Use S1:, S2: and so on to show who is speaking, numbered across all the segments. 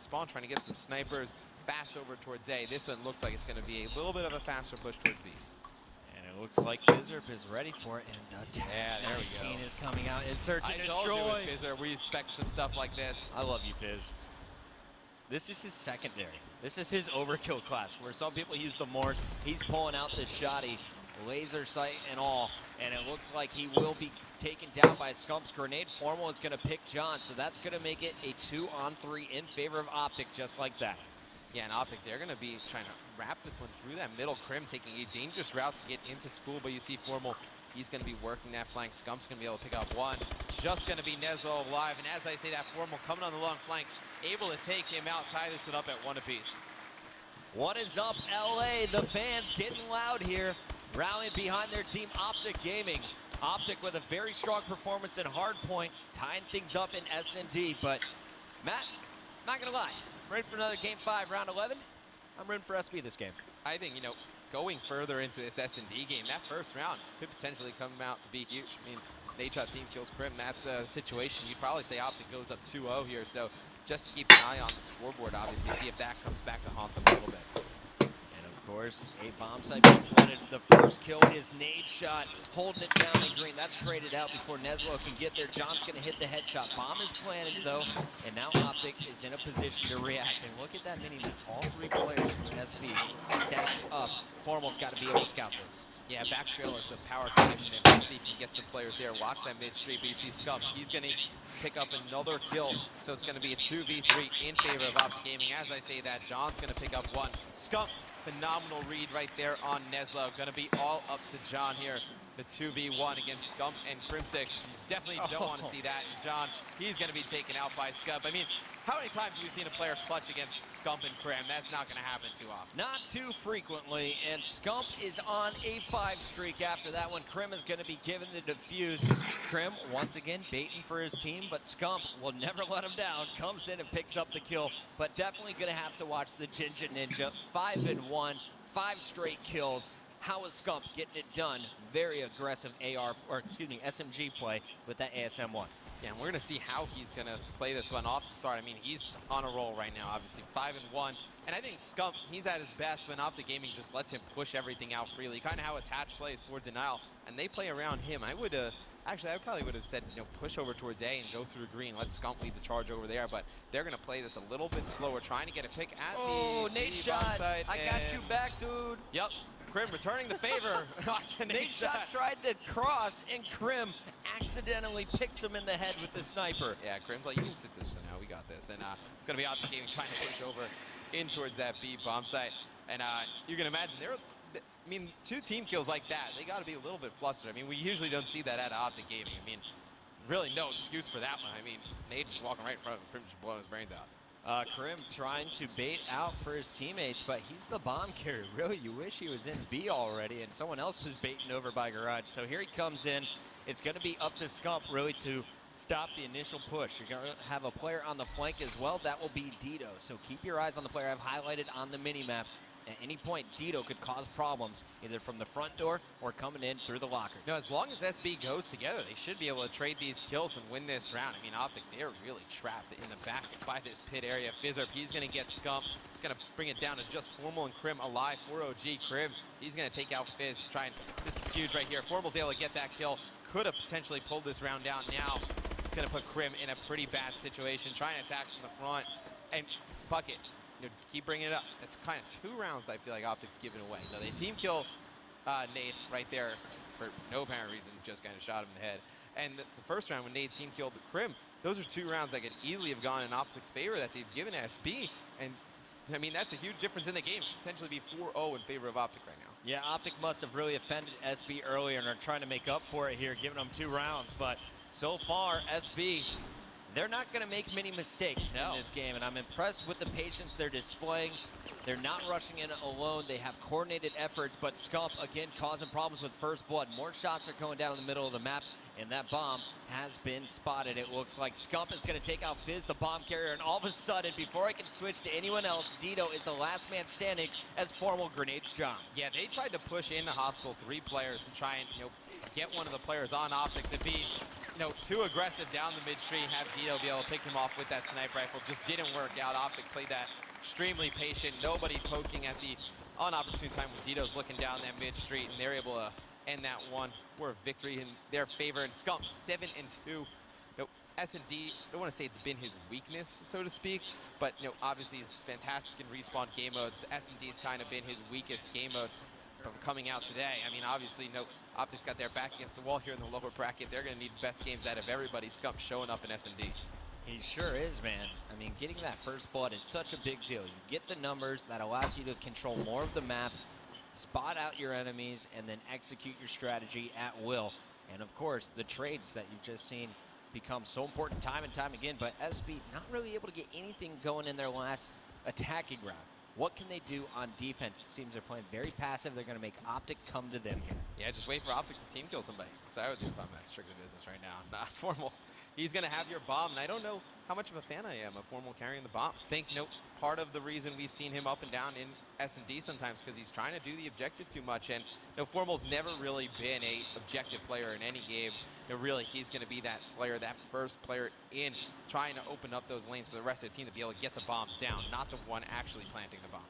S1: spawn, trying to get some snipers fast over towards A. This one looks like it's going to be a little bit of a faster push towards B.
S2: And it looks like Fizzerp is ready for it, and
S1: yeah, there we go.
S2: is coming out and search and destroy.
S1: I told you with Fizzerp, we expect some stuff like this.
S2: I love you, Fizz. This is his secondary. This is his overkill class, where some people use the Morse. He's pulling out this shoddy, laser sight and all, and it looks like he will be taken down by Scump's grenade. Formal is going to pick John, so that's going to make it a 2-on-3 in favor of OpTic, just like that.
S1: Yeah, and OpTic, they're going to be trying to wrap this one through that middle. Crim taking a dangerous route to get into school, but you see Formal, he's going to be working that flank. Scump's going to be able to pick up one. Just going to be Nezlo alive, and as I say that, Formal coming on the long flank, able to take him out, tie this one up at 1 apiece.
S2: What is up, LA? The fans getting loud here, rallying behind their team, OpTic Gaming. OpTic with a very strong performance in Hardpoint, tying things up in S&D, but Matt, not gonna lie, ready for another Game 5, Round 11? I'm rooting for SB this game. I
S1: think, you know, going further into this S&D game, that first round could potentially come out to be huge. I mean, Nadeshot team kills Crim. That's a situation you'd probably say OpTic goes up 2-0 here, so just to keep an eye on the scoreboard, obviously, see if that comes back to haunt them a little bit.
S2: Of course, a bomb site being flooded. The first kill is nade shot, holding it down in green. That's traded out before Nezlo can get there. John's going to hit the headshot. Bomb is planted, though, and now OpTic is in a position to react. And look at that mini-map. All 3 players from SB stacked up. Formal's got to be able to scout this.
S1: Yeah, back trailer, some power condition. If SB can get some players there, watch that mid-street. But you see Scump, he's going to pick up another kill. So it's going to be a 2v3 in favor of OpTic Gaming. As I say that, John's going to pick up one. Scump, phenomenal read right there on Nezlo. Going to be all up to John here. The 2v1 against Scump and Crim6. You definitely don't want to see that. And John, he's going to be taken out by Scump. I mean, how many times have we seen a player clutch against Scump and Crim? That's not going to happen too often.
S2: Not too frequently, and Scump is on a 5 streak after that one. Crim is going to be given the defuse. Crim, once again, baiting for his team, but Scump will never let him down. Comes in and picks up the kill, but definitely going to have to watch the Jinja Ninja. 5-1, 5 straight kills. How is Scump getting it done? Very aggressive SMG play with that ASM-1.
S1: Yeah, and we're going to see how he's going to play this one off the start. I mean, he's on a roll right now, obviously, 5-1. And I think Scump, he's at his best when OpTic Gaming just lets him push everything out freely. Kind of how Attach plays for Denial, and they play around him. I probably would have said, you know, push over towards A and go through green. Let Scump lead the charge over there, but they're going to play this a little bit slower, trying to get a pick at the
S2: nade shot.
S1: Side,
S2: I got you back, dude.
S1: Yep. Crim returning the favor.
S2: Nade shot tried to cross, and Crim accidentally picks him in the head with the sniper.
S1: Yeah, Crim's like, you can sit this for now. We got this. And it's going to be OpTic Gaming trying to push over in towards that B bomb site. And you can imagine, I mean, 2 team kills like that, they got to be a little bit flustered. I mean, we usually don't see that at OpTic Gaming. I mean, really no excuse for that one. I mean, Nade just walking right in front of him, Crim just blowing his brains out.
S2: Crim trying to bait out for his teammates, but he's the bomb carrier. Really, you wish he was in B already, and someone else was baiting over by Garage. So here he comes in. It's going to be up to Scump, really, to stop the initial push. You're going to have a player on the flank as well. That will be Dito. So keep your eyes on the player I've highlighted on the mini-map. At any point, Dito could cause problems, either from the front door or coming in through the lockers.
S1: No, as long as SB goes together, they should be able to trade these kills and win this round. I mean, OpTic, they're really trapped in the back by this pit area. Fizzerp, he's going to get Scump. He's going to bring it down to just Formal and Crim alive. 4OG Crim, he's going to take out Fizz. This is huge right here. Formal's able to get that kill. Could have potentially pulled this round down. Now, going to put Crim in a pretty bad situation. Trying to attack from the front. And fuck it. You know, keep bringing it up. That's kind of 2 rounds I feel like OpTic's giving away. Now, they team kill Nade right there for no apparent reason, just kind of shot him in the head. And the first round when Nade team killed the Crim, those are 2 rounds that could easily have gone in OpTic's favor that they've given SB. And I mean, that's a huge difference in the game. Potentially be 4-0 in favor of OpTic right now.
S2: Yeah, OpTic must have really offended SB earlier and are trying to make up for it here, giving them 2 rounds. But so far, SB, they're not going to make many mistakes in this game, and I'm impressed with the patience they're displaying. They're not rushing in alone. They have coordinated efforts, but Scump, again, causing problems with first blood. More shots are going down in the middle of the map, and that bomb has been spotted. It looks like Scump is going to take out Fizz, the bomb carrier, and all of a sudden, before I can switch to anyone else, Dito is the last man standing as Formal grenades John.
S1: Yeah, they tried to push in the hospital 3 players and try and, you know, get one of the players on OpTic to be too aggressive down the mid-street, have Dito be able to pick him off with that sniper rifle. Just didn't work out. OpTic played that extremely patient. Nobody poking at the unopportune time when Dito's looking down that mid-street, and they're able to end that one for a victory in their favor. And Scump 7-2. S&D, I don't want to say it's been his weakness, so to speak, but obviously he's fantastic in respawn game modes. S&D's kind of been his weakest game mode from coming out today. I mean, obviously, OpTic's got their back against the wall here in the lower bracket. They're going to need best games out of everybody. Scump showing up in S&D.
S2: He sure is, man. I mean, getting that first blood is such a big deal. You get the numbers that allows you to control more of the map, spot out your enemies, and then execute your strategy at will. And of course, the trades that you've just seen become so important time and time again, but SB not really able to get anything going in their last attacking round. What can they do on defense? It seems they're playing very passive. They're going to make OpTic come to them here.
S1: Yeah, just wait for OpTic to team kill somebody. So I would do bomb at strictly business right now. Not Formal. He's going to have your bomb, and I don't know how much of a fan I am of Formal carrying the bomb. I think part of the reason we've seen him up and down in S&D sometimes because he's trying to do the objective too much, and Formal's never really been a objective player in any game. Really, he's going to be that slayer, that first player in trying to open up those lanes for the rest of the team to be able to get the bomb down, not the one actually planting the bomb.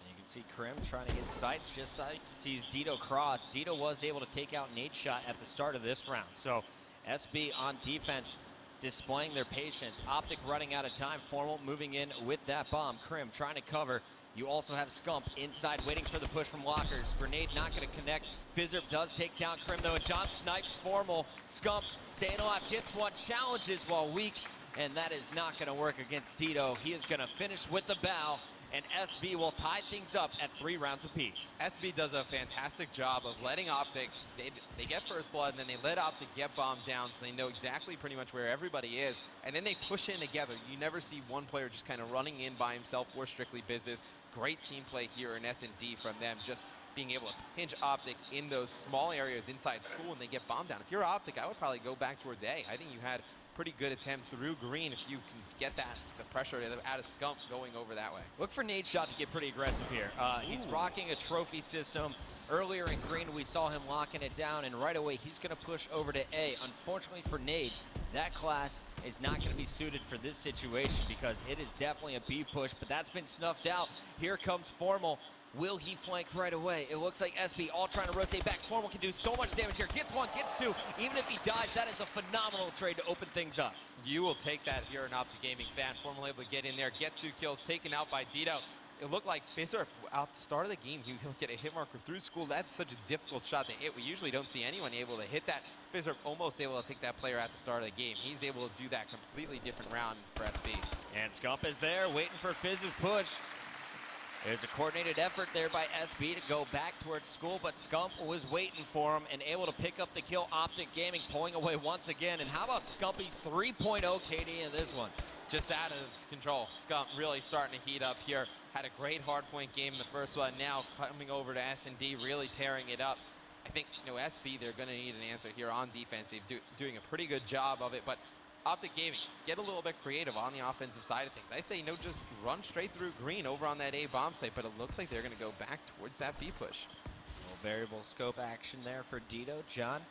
S2: And you can see Krim trying to get sights, just sees Dito cross. Dito was able to take out Nate's shot at the start of this round. So SB on defense, displaying their patience. OpTic running out of time. Formal moving in with that bomb. Krim trying to cover. You also have Scump inside waiting for the push from Lockers. Grenade not going to connect. Fizzerp does take down Krim though, and John snipes Formal. Scump staying alive, gets one, challenges while weak, and that is not going to work against Dito. He is going to finish with the bow, and SB will tie things up at 3 rounds apiece.
S1: SB does a fantastic job of letting OpTic, they get first blood, and then they let OpTic get bombed down so they know exactly pretty much where everybody is, and then they push in together. You never see one player just kind of running in by himself for strictly business. Great team play here in S&D from them, just being able to pinch OpTic in those small areas inside school and they get bombed down. If you're OpTic, I would probably go back towards A. I think you had pretty good attempt through green if you can get the pressure out of Scump going over that way.
S2: Look for Nate's shot to get pretty aggressive here. He's rocking a trophy system. Earlier in green, we saw him locking it down, and right away, he's going to push over to A. Unfortunately for Nate, that class is not going to be suited for this situation because it is definitely a B push, but that's been snuffed out. Here comes Formal. Will he flank right away? It looks like SB all trying to rotate back. Formal can do so much damage here. Gets one, gets two. Even if he dies, that is a phenomenal trade to open things up.
S1: You will take that if you're an OpTic Gaming fan. Formal able to get in there, get 2 kills, taken out by Dito. It looked like Fizzerp, at the start of the game, he was able to get a hit marker through school. That's such a difficult shot to hit. We usually don't see anyone able to hit that. Fizzerp almost able to take that player at the start of the game. He's able to do that completely different round for SB.
S2: And Scump is there, waiting for Fizz's push. There's a coordinated effort there by SB to go back towards school, but Scump was waiting for him and able to pick up the kill. OpTic Gaming pulling away once again. And how about Scumpy's 3.0 KD in this one?
S1: Just out of control. Scump really starting to heat up here. Had a great hardpoint game in the first one. Now coming over to S&D, really tearing it up. I think, SB, they're going to need an answer here on defense. They're doing a pretty good job of it, but OpTic Gaming, get a little bit creative on the offensive side of things. I say, just run straight through green over on that A bomb site, but it looks like they're going to go back towards that B push.
S2: Little variable scope action there for Dito. John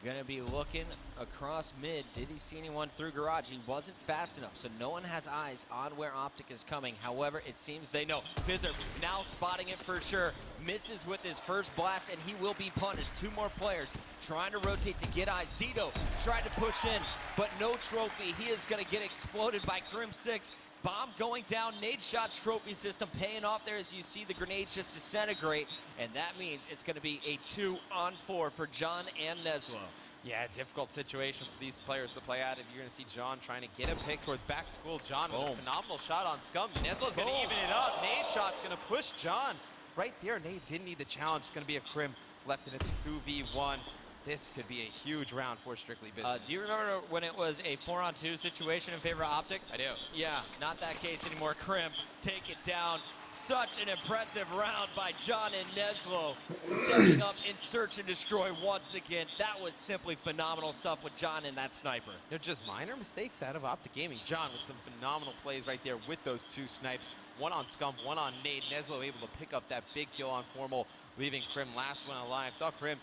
S2: going to be looking across mid. Did he see anyone through garage? He wasn't fast enough, so no one has eyes on where OpTic is coming. However, it seems they know. Fizzerp now spotting it for sure. Misses with his first blast, and he will be punished. 2 more players trying to rotate to get eyes. Dito tried to push in, but no trophy. He is going to get exploded by Grim 6. Bomb going down. Nade shots trophy system paying off there as you see the grenade just disintegrate, and that means it's going to be a 2-on-4 for John and Neslo.
S1: Yeah, difficult situation for these players to play out. If you're going to see John trying to get a pick towards back school. John with a phenomenal shot on Scump. Neslo's going to even it up. Nade shot's going to push John right there. Nade didn't need the challenge. It's going to be a Krim left in a 2v1. This could be a huge round for strictly business.
S2: Do you remember when it was a 4-on-2 situation in favor of OpTic?
S1: I do.
S2: Yeah, not that case anymore. Krim, take it down. Such an impressive round by John and Neslo. Stepping up in search and destroy once again. That was simply phenomenal stuff with John and that sniper.
S1: Just minor mistakes out of OpTic Gaming. John with some phenomenal plays right there with those 2 snipes. one on Scump, one on Nate. Neslo able to pick up that big kill on Formal, leaving Krim last one alive. Thought Krim,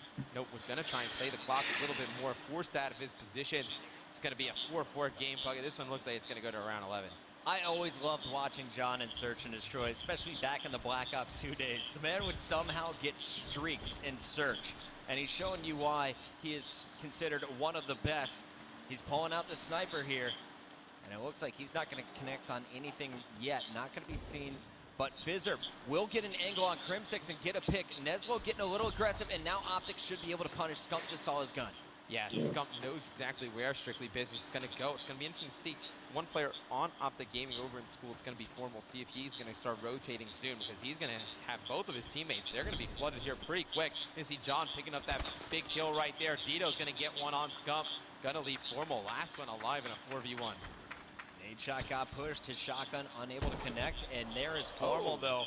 S1: was going to try and play the clock a little bit more, forced out of his positions. It's going to be a 4-4 game, Puckett. This one looks like it's going to go to round 11.
S2: I always loved watching John in Search and Destroy, especially back in the Black Ops 2 days. The man would somehow get streaks in Search, and he's showing you why he is considered one of the best. He's pulling out the sniper here, and it looks like he's not going to connect on anything yet. Not going to be seen, but Fizzer will get an angle on Crimsix and get a pick. Neslo getting a little aggressive, and now OpTic should be able to punish. Scump just saw his gun.
S1: Yeah, Scump knows exactly where Strictly Business is going to go. It's going to be interesting to see one player on OpTic Gaming over in school. It's going to be Formal. See if he's going to start rotating soon, because he's going to have both of his teammates. They're going to be flooded here pretty quick. You see John picking up that big kill right there. Dito's going to get one on Scump. Going to leave Formal last one alive in a 4v1.
S2: Nade shot got pushed, his shotgun unable to connect, and there is Formal though,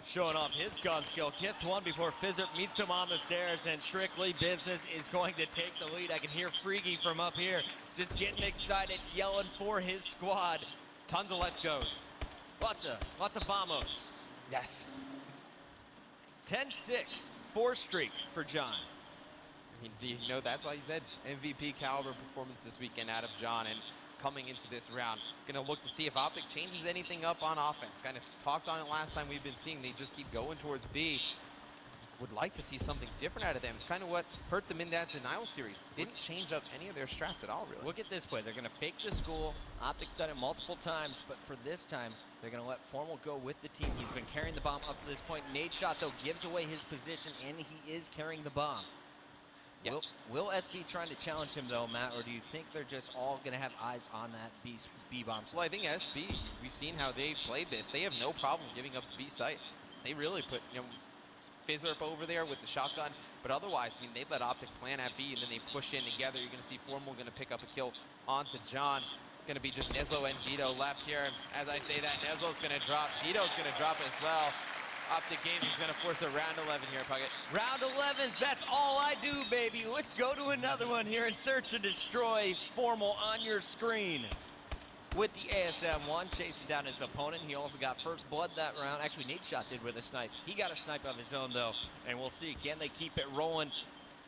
S2: showing off his gun skill. Gets one before Fizzer meets him on the stairs, and Strictly Business is going to take the lead. I can hear Freaky from up here just getting excited, yelling for his squad.
S1: Tons of let's goes.
S2: Lots of vamos.
S1: Yes.
S2: 10-6, 4 streak for John.
S1: I mean, do you know that's why you said MVP caliber performance this weekend out of John, and coming into this round, gonna look to see if OpTic changes anything up on offense. Kind of talked on it last time. We've been seeing they just keep going towards B. Would like to see something different out of them. It's kind of what hurt them in that denial series. Didn't change up any of their strats at all, really.
S2: Look at this play. They're gonna fake the school. OpTic's done it multiple times, but for this time, they're gonna let Formal go with the team. He's been carrying the bomb up to this point. Nade shot though gives away his position, and he is carrying the bomb.
S1: Yes.
S2: Will SB trying to challenge him though, Matt, or do you think they're just all going to have eyes on that B bomb site?
S1: Well, I think SB, we've seen how they played this. They have no problem giving up the B site. They really put, Fizzer up over there with the shotgun, but otherwise, I mean, they let OpTic plan at B, and then they push in together. You're going to see Formal going to pick up a kill onto John. Going to be just Neslo and Dito left here. As I say that, Neslo's going to drop. Dito's going to drop as well. OpTic Gaming's going to force a round 11 here, Puckett.
S2: Round 11s, that's all I do, baby. Let's go to another one here in Search and Destroy. Formal on your screen with the ASM-1, chasing down his opponent. He also got first blood that round. Actually, Nate Shot did with a snipe. He got a snipe of his own, though, and we'll see. Can they keep it rolling?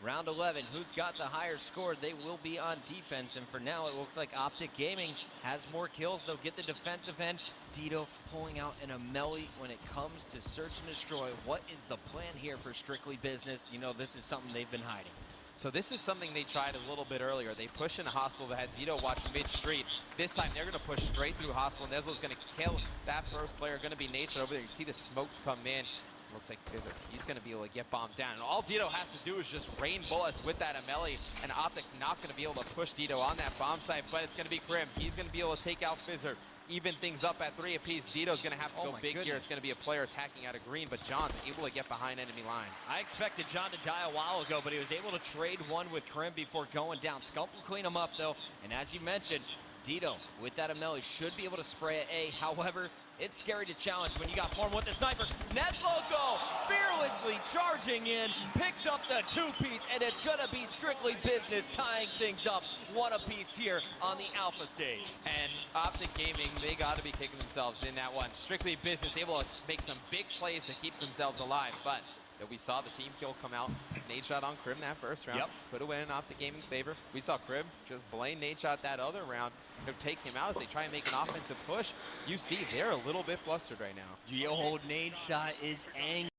S2: Round 11, who's got the higher score? They will be on defense, and for now, it looks like OpTic Gaming has more kills. They'll get the defensive end. Dito pulling out in a melee when it comes to Search and Destroy. What is the plan here for Strictly Business? This is something they've been hiding.
S1: So this is something they tried a little bit earlier. They pushed in the hospital that had Dito watch mid-street. This time, they're going to push straight through hospital. Neslo's going to kill that first player. Going to be Nature over there. You see the smokes come in. Looks like Fizzer, he's going to be able to get bombed down. And all Dito has to do is just rain bullets with that Amelie, and OpTic's not going to be able to push Dito on that bomb site, but it's going to be Krim. He's going to be able to take out Fizzer, even things up at 3 apiece. Dito's going to have to go big here. It's going to be a player attacking out of green, but John's able to get behind enemy lines.
S2: I expected John to die a while ago, but he was able to trade one with Krim before going down. Scump will clean him up, though, and as you mentioned, Dito, with that Amelie, should be able to spray at A. However, it's scary to challenge when you got Form with the sniper. Neslo, though, fearlessly charging in, picks up the 2-piece, and it's going to be Strictly Business tying things up 1 apiece here on the Alpha stage.
S1: And OpTic Gaming, they got to be kicking themselves in that one. Strictly Business able to make some big plays to keep themselves alive, but we saw the team kill come out. Nade shot on Krim that first round. Put away in OpTic Gaming's favor. We saw Krim just blame Nade shot that other round. Take him out as they try and make an offensive push. You see they're a little bit flustered right now.
S2: The old Nade shot is angry.